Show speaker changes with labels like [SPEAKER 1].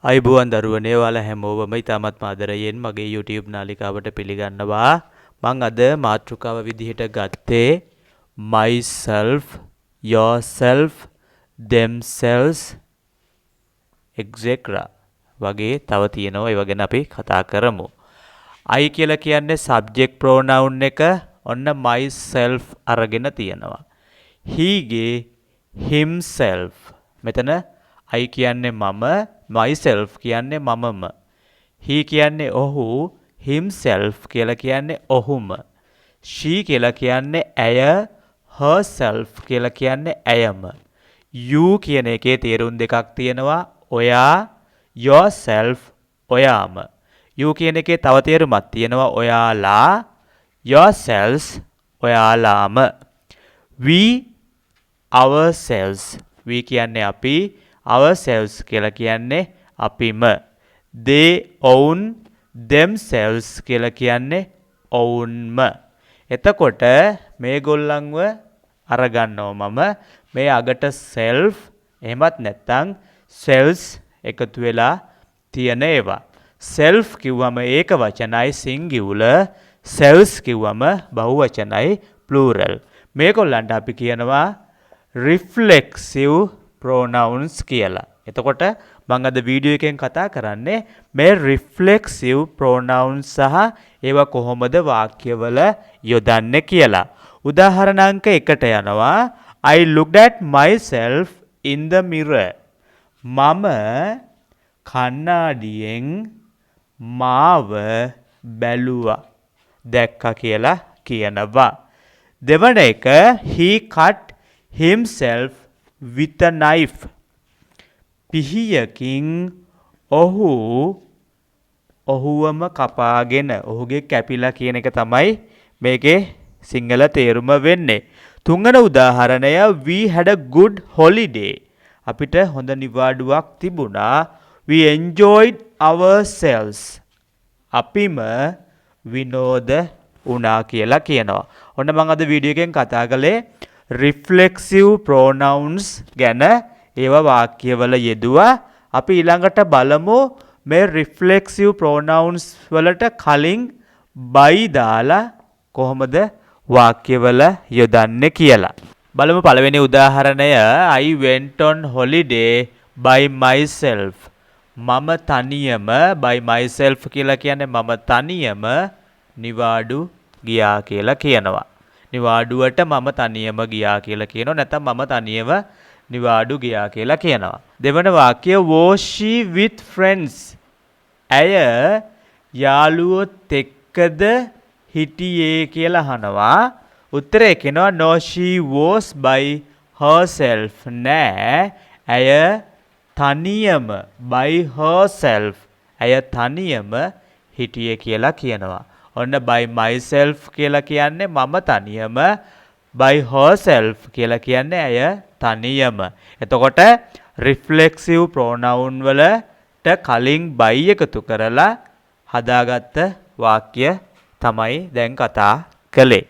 [SPEAKER 1] අයිබුවන් දරුවනේ ඔයාලා හැමෝම ඉතාමත් ආදරයෙන් මගේ YouTube නාලිකාවට පිළිගන්නවා. මම අද මාතෘකාව විදිහට ගත්තේ myself, yourself, themselves, etc. වගේ තව තියෙනවා. ඒව ගැන අපි කතා කරමු. I කියලා කියන්නේ subject pronoun එක ඔන්න myself අරගෙන තියෙනවා. he ගේ himself මෙතන I කියන්නේ මම, myself කියන්නේ මමම. he කියන්නේ ඔහු, himself කියලා කියන්නේ ඔහුම. she කියලා කියන්නේ ඇය, herself කියලා කියන්නේ ඇයම. you කියන එකේ තේරුම් දෙකක් තියෙනවා. ඔයා, yourself ඔයාම. you කියන එකේ තව තේරුමක් තියෙනවා. ඔයාලා, yourselves ඔයාලාම. we, ourselves. we කියන්නේ අපි, ourselves කියලා කියන්නේ අපිම. they own themselves කියලා කියන්නේ ඔවුන්ම. එතකොට මේගොල්ලන්ව අරගන්නවා මම මේ අගට self එහෙමත් නැත්නම් cells එකතු වෙලා තියෙන ඒවා. self කිව්වම ඒක වචනයි singular, cells කිව්වම බහුවචනයි plural. මේගොල්ලන්ට අපි කියනවා reflexive pronouns කියලා. එතකොට මම අද වීඩියෝ එකෙන් කතා කරන්නේ මේ reflexive pronouns සහ ඒවා කොහොමද වාක්‍යවල යොදන්නේ කියලා. උදාහරණ අංක 1ට යනවා. I looked at myself in the mirror. මම කණ්ණාඩියෙන් මාව බැලුවා. දැක්කා කියලා කියනවා. දෙවන එක he cut himself with a knife. පිහියකින් ඔහුවම කපාගෙන ඔහුගේ කැපිලා කියන එක තමයි මේකේ සිංහල තේරුම වෙන්නේ. තුන්වන උදාහරණය we had a good holiday. අපිට හොඳ නිවාඩුවක් තිබුණා. we enjoyed ourselves. අපිම විනෝද වුණා කියලා කියනවා. ඔන්න මම අද වීඩියෝ එකෙන් කතා කළේ reflexive pronouns ගැන. ඒවා වාක්‍යවල යෙදුවා. අපි ඊළඟට බලමු මේ reflexive pronouns වලට කලින් by දාලා කොහොමද වාක්‍යවල යොදන්නේ කියලා. බලමු පළවෙනි උදාහරණය. I went on holiday by myself. මම තනියම by myself කියලා කියන්නේ මම තනියම නිවාඩු ගියා කියලා කියනවා. නිවාඩුවට මම තනියම ගියා කියලා කියනවා. නැත්නම් මම තනියම නිවාඩු ගියා කියලා කියනවා. දෙවන වාක්‍යය was she with friends. ඇය යාළුවොත් එක්කද හිටියේ කියලා අහනවා. උත්තරේ කියනවා no she was by herself. නෑ ඇය තනියම by herself. ඇය තනියම හිටියේ කියලා කියනවා. ඔන්න by myself කියලා කියන්නේ මම තනියම, by herself කියලා කියන්නේ ඇය තනියම. එතකොට reflexive pronoun වලට කලින් by එකතු කරලා හදාගත්ත වාක්‍ය තමයි දැන් කතා කළේ.